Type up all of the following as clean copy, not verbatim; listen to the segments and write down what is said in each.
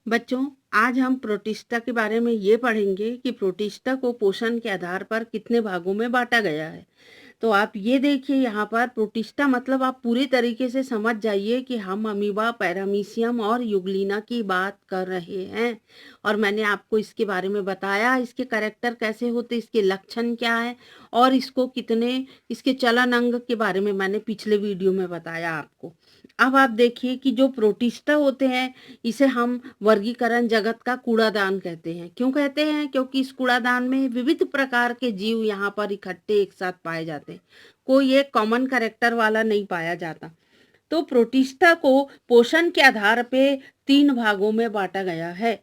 बच्चों, आज हम प्रोटिस्टा के बारे में ये पढ़ेंगे कि प्रोटिस्टा को पोषण के आधार पर कितने भागों में बांटा गया है। तो आप ये देखिए यहाँ पर प्रोटिस्टा मतलब आप पूरी तरीके से समझ जाइए कि हम अमीबा, पैरामीशियम और यूग्लिना की बात कर रहे हैं। और मैंने आपको इसके बारे में बताया, इसके कैरेक्टर कैसे होते, इसके लक्षण क्या है और इसको कितने, इसके चलन अंग के बारे में मैंने पिछले वीडियो में बताया आपको। अब आप देखिए कि जो प्रोटिस्टा होते हैं, इसे हम वर्गीकरण जगत का कूड़ादान कहते हैं। क्यों कहते हैं? क्योंकि इस कूड़ादान में विविध प्रकार के जीव यहाँ पर इकट्ठे एक साथ पाए जाते हैं। कोई एक कॉमन कैरेक्टर वाला नहीं पाया जाता। तो प्रोटिस्टा को पोषण के आधार पे 3 भागों में बांटा गया है।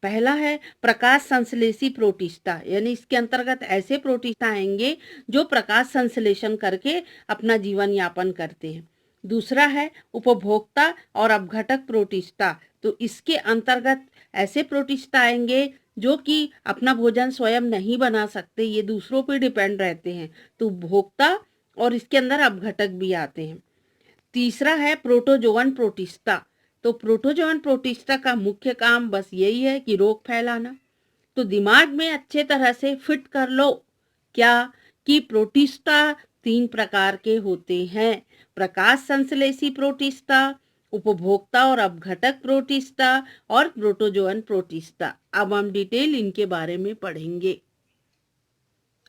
पहला है प्रकाश संश्लेषी प्रोटिस्टा, यानी इसके अंतर्गत ऐसे प्रोटिस्टा आएंगे जो प्रकाश संश्लेषण करके अपना जीवन यापन करते हैं। दूसरा है उपभोक्ता और अपघटक प्रोटिस्टा, तो इसके अंतर्गत ऐसे प्रोटिस्टा आएंगे जो कि अपना भोजन स्वयं नहीं बना सकते, ये दूसरों पर डिपेंड रहते हैं, तो उपभोक्ता और इसके अंदर अपघटक भी आते हैं। तीसरा है प्रोटोजोअन प्रोटिस्टा, तो प्रोटोजोअन प्रोटिस्टा का मुख्य काम बस यही है कि रोग फैलाना। तो दिमाग में अच्छे तरह से फिट कर लो क्या कि प्रोटिस्टा 3 प्रकार के होते हैं, प्रकाश संश्लेषी प्रोटिस्टा, उपभोक्ता और अपघटक प्रोटिस्टा और प्रोटोजोअन प्रोटिस्टा। अब हम डिटेल इनके बारे में पढ़ेंगे।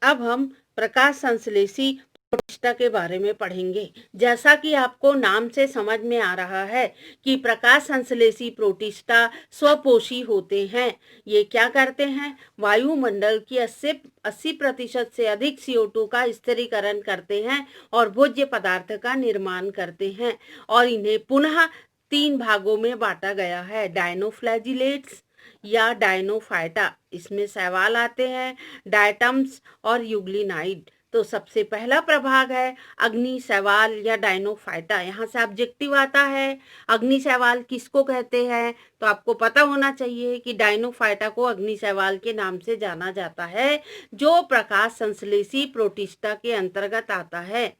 अब हम प्रकाश संश्लेषी प्रोटिस्टा के बारे में पढ़ेंगे। जैसा कि आपको नाम से समझ में आ रहा है कि प्रकाश संश्लेषी प्रोटिस्टा स्वपोषी होते हैं। ये क्या करते हैं? वायुमंडल की 80% से अधिक CO2 का स्थिरीकरण करते हैं और भोज्य पदार्थ का निर्माण करते हैं। और इन्हें पुनः 3 भागों में बांटा गया है, डायनोफ्लैजिलेट्स या डायनोफाइटा, इसमें शैवाल आते हैं, डायटम्स और यूग्लिनाइड। तो सबसे पहला प्रभाग है अग्नि शैवाल या डायनोफाइटा। यहाँ से ऑब्जेक्टिव आता है अग्नि शैवाल किसको कहते हैं, तो आपको पता होना चाहिए कि डायनोफाइटा को अग्नि शैवाल के नाम से जाना जाता है, जो प्रकाश संश्लेषी प्रोटिस्टा के अंतर्गत आता है।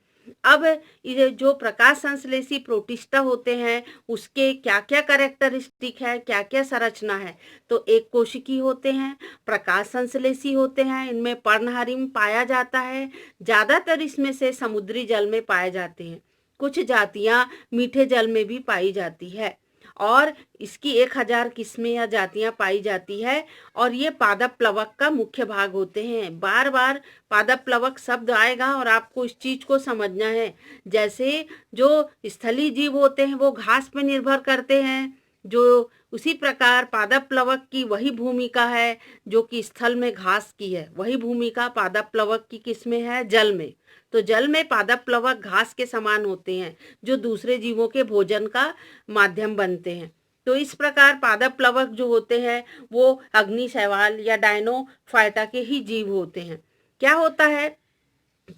अब ये जो प्रकाश संश्लेषी प्रोटिस्टा होते हैं उसके क्या क्या कैरेक्टरिस्टिक है, क्या क्या संरचना है, तो एक कोशिकी होते हैं, प्रकाश संश्लेषी होते हैं, इनमें पर्णहरिम पाया जाता है, ज्यादातर इसमें से समुद्री जल में पाए जाते हैं, कुछ जातियां मीठे जल में भी पाई जाती है और इसकी 1000 किस्में या जातियां पाई जाती है। और ये पादप प्लवक का मुख्य भाग होते हैं। बार बार पादप प्लवक शब्द आएगा और आपको इस चीज को समझना है। जैसे जो स्थलीय जीव होते हैं वो घास पे निर्भर करते हैं, जो उसी प्रकार पादप प्लवक की वही भूमिका है जो कि स्थल में घास की है, वही भूमिका पादप प्लवक की किसमें है? जल में। तो जल में पादप प्लवक घास के समान होते हैं जो दूसरे जीवों के भोजन का माध्यम बनते हैं। तो इस प्रकार पादप प्लवक जो होते हैं वो अग्नि शैवाल या डायनोफाइटा के ही जीव होते हैं। क्या होता है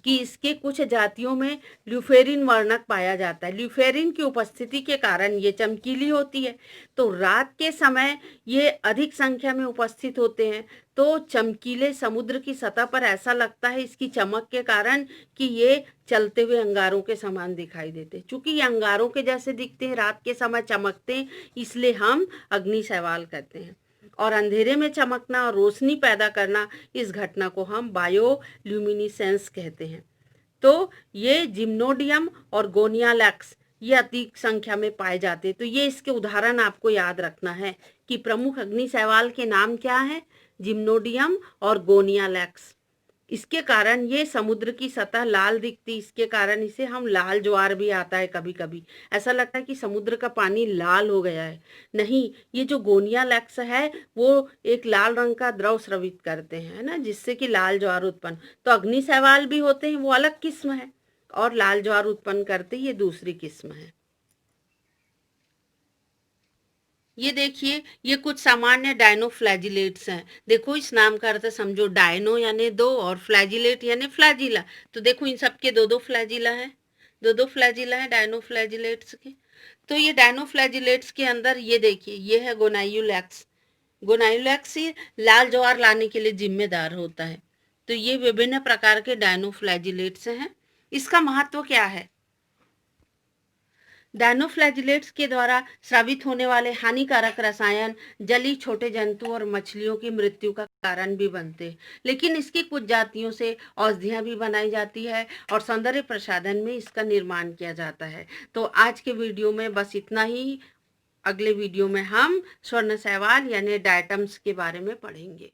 कि इसके कुछ जातियों में ल्यूफेरिन वर्णक पाया जाता है। ल्यूफेरिन की उपस्थिति के कारण ये चमकीली होती है, तो रात के समय ये अधिक संख्या में उपस्थित होते हैं, तो चमकीले समुद्र की सतह पर ऐसा लगता है इसकी चमक के कारण कि ये चलते हुए अंगारों के समान दिखाई देते हैं। चूंकि ये अंगारों के जैसे दिखते हैं, रात के समय चमकते हैं, इसलिए हम अग्नि शैवाल कहते हैं। और अंधेरे में चमकना और रोशनी पैदा करना, इस घटना को हम बायोल्यूमिनिसेंस कहते हैं। तो ये जिम्नोडियम और गोनियालैक्स ये अधिक संख्या में पाए जाते हैं। तो ये इसके उदाहरण आपको याद रखना है कि प्रमुख अग्नि शैवाल के नाम क्या हैं? जिम्नोडियम और गोनियालैक्स। इसके कारण ये समुद्र की सतह लाल दिखती, इसके कारण इसे हम लाल ज्वार भी आता है। कभी कभी ऐसा लगता है कि समुद्र का पानी लाल हो गया है, नहीं, ये जो गोनिया लैक्स है वो एक लाल रंग का द्रव स्रवित करते हैं, है ना, जिससे कि लाल ज्वार उत्पन्न। तो अग्नि शैवाल भी होते हैं, वो अलग किस्म है, और लाल ज्वार उत्पन्न करते ये दूसरी किस्म है। ये देखिए, ये कुछ सामान्य डायनोफ्लैजिलेट्स हैं। देखो इस नाम का अर्थ समझो, डायनो यानी दो और फ्लैजिलेट यानी फ्लैजिला। तो देखो इन सब के दो दो फ्लैजिला है, दो दो फ्लैजिला है डायनोफ्लैजिलेट्स के। तो ये डायनोफ्लैजिलेट्स के अंदर ये देखिए, ये है गोनायुलैक्स। गोनायुलैक्स ही लाल ज्वार लाने के लिए जिम्मेदार होता है। तो ये विभिन्न प्रकार के डायनोफ्लैजिलेट्स हैं। इसका महत्व क्या है? डायनोफ्लैजिलेट्स के द्वारा स्रावित होने वाले हानिकारक रसायन जलीय छोटे जंतु और मछलियों की मृत्यु का कारण भी बनते हैं। लेकिन इसकी कुछ जातियों से औषधियां भी बनाई जाती है और सौंदर्य प्रसाधन में इसका निर्माण किया जाता है। तो आज के वीडियो में बस इतना ही। अगले वीडियो में हम स्वर्ण शैवाल यानी डायटम्स के बारे में पढ़ेंगे।